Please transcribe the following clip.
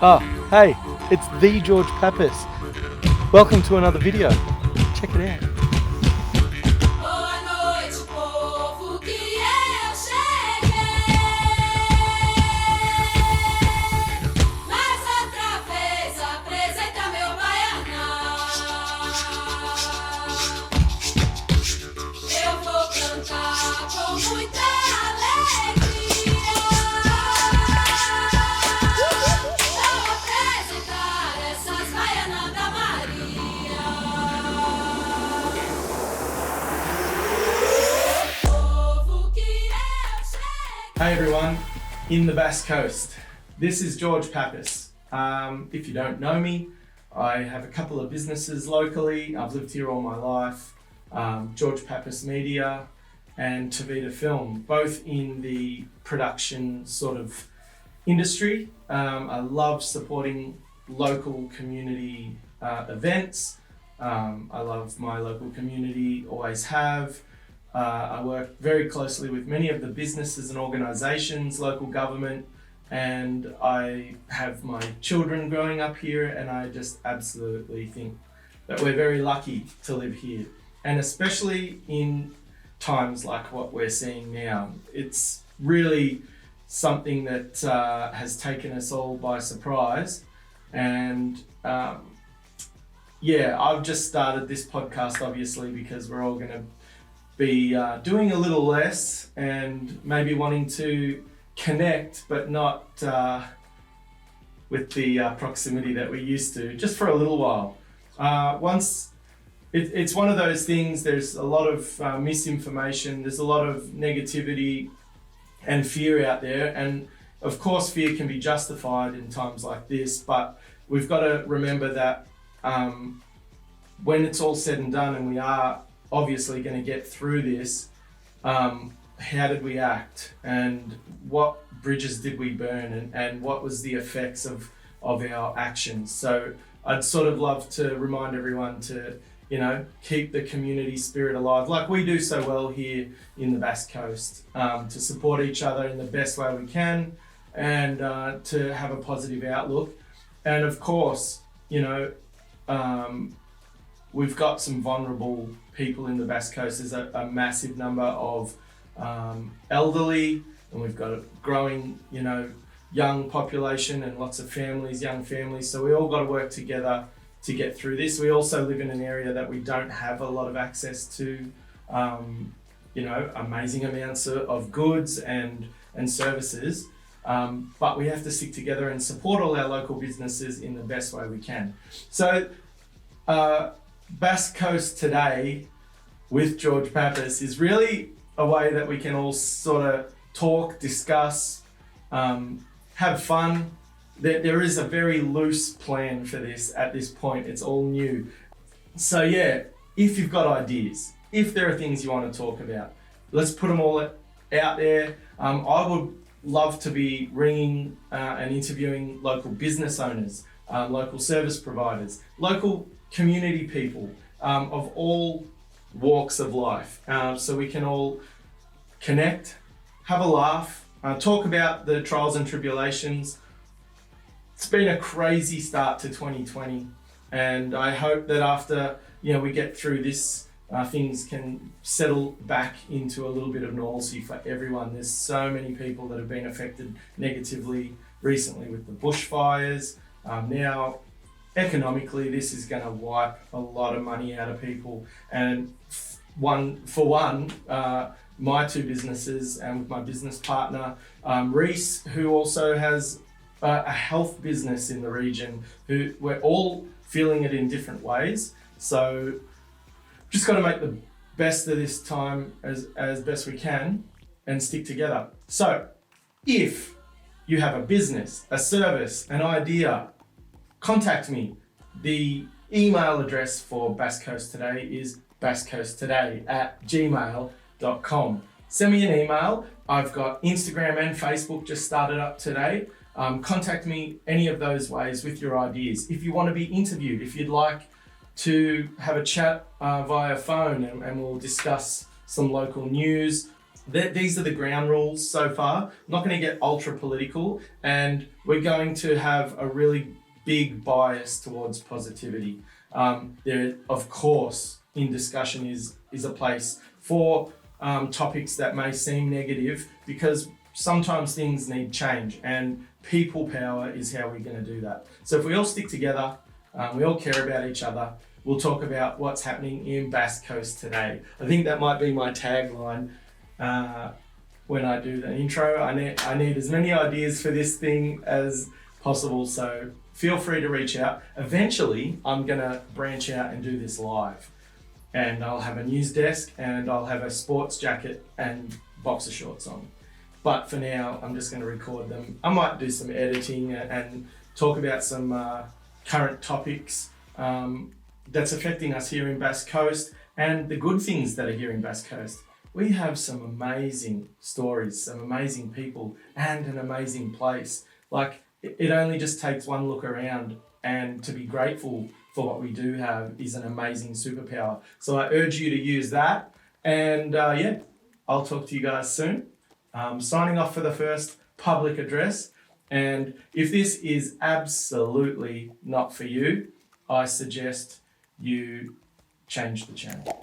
Oh, hey, it's the George Pappas. Welcome to another video. Check it out. Boa noite, povo, que eu cheguei. Mais outra vez apresenta meu baianão. Eu vou cantar com muita alegria. Vou apresentar essas baianas da Maria. Povo que eu cheguei. Hey everyone, in the Bass Coast. This is George Pappas. If you don't know me, I have a couple of businesses locally. I've lived here all my life. George Pappas Media and Tavita Film, both in the production sort of industry. I love supporting local community events. I love my local community, always have. I work very closely with many of the businesses and organisations, local government, and I have my children growing up here, and I just absolutely think that we're very lucky to live here. And especially in times like what we're seeing now, it's really something that has taken us all by surprise. And I've just started this podcast obviously because we're all going to be doing a little less and maybe wanting to connect, but not with the proximity that we used to, just for a little while. It's one of those things, there's a lot of misinformation, there's a lot of negativity and fear out there, and of course fear can be justified in times like this, but we've got to remember that when it's all said and done and we are obviously going to get through this, how did we act and what bridges did we burn and what was the effects of our actions. So I'd sort of love to remind everyone to, keep the community spirit alive like we do so well here in the Bass Coast, to support each other in the best way we can and to have a positive outlook. And of course, we've got some vulnerable people in the Bass Coast. There's a massive number of elderly, and we've got a growing, young population and lots of young families. So we all got to work together to get through this. We also live in an area that we don't have a lot of access to, amazing amounts of goods and services. But we have to stick together and support all our local businesses in the best way we can. So Bass Coast Today with George Pappas is really a way that we can all sort of talk, discuss, have fun. There is a very loose plan for this at this point. It's all new. So if you've got ideas, if there are things you want to talk about, let's put them all out there. I would love to be ringing and interviewing local business owners, local service providers, local community people of all walks of life, so we can all connect, have a laugh, talk about the trials and tribulations. It's been a crazy start to 2020, and I hope that after we get through this, things can settle back into a little bit of normalcy for everyone. There's so many people that have been affected negatively recently with the bushfires. Now economically, this is going to wipe a lot of money out of people. And my two businesses and with my business partner, Reese, who also has a health business in the region, who we're all feeling it in different ways. So just got to make the best of this time as best we can and stick together. So if you have a business, a service, an idea, contact me. The email address for Bass Coast Today is basscoasttoday@gmail.com. send me an email. I've got Instagram and Facebook just started up today. Contact me any of those ways with your ideas. If you want to be interviewed, if you'd like to have a chat via phone and we'll discuss some local news. These are the ground rules so far. I'm not going to get ultra political, and we're going to have a really big bias towards positivity. There, of course, in discussion is a place for topics that may seem negative, because sometimes things need change, and people power is how we're going to do that. So if we all stick together, we all care about each other, we'll talk about what's happening in Bass Coast today. I think that might be my tagline when I do the intro. I need as many ideas for this thing as possible, so feel free to reach out. Eventually, I'm going to branch out and do this live. And I'll have a news desk and I'll have a sports jacket and boxer shorts on. But for now, I'm just going to record them. I might do some editing and talk about some current topics that's affecting us here in Bass Coast and the good things that are here in Bass Coast. We have some amazing stories, some amazing people, and an amazing place. Like, it only just takes one look around, and to be grateful for what we do have is an amazing superpower. So I urge you to use that. And I'll talk to you guys soon. Signing off for the first public address. And if this is absolutely not for you, I suggest you change the channel.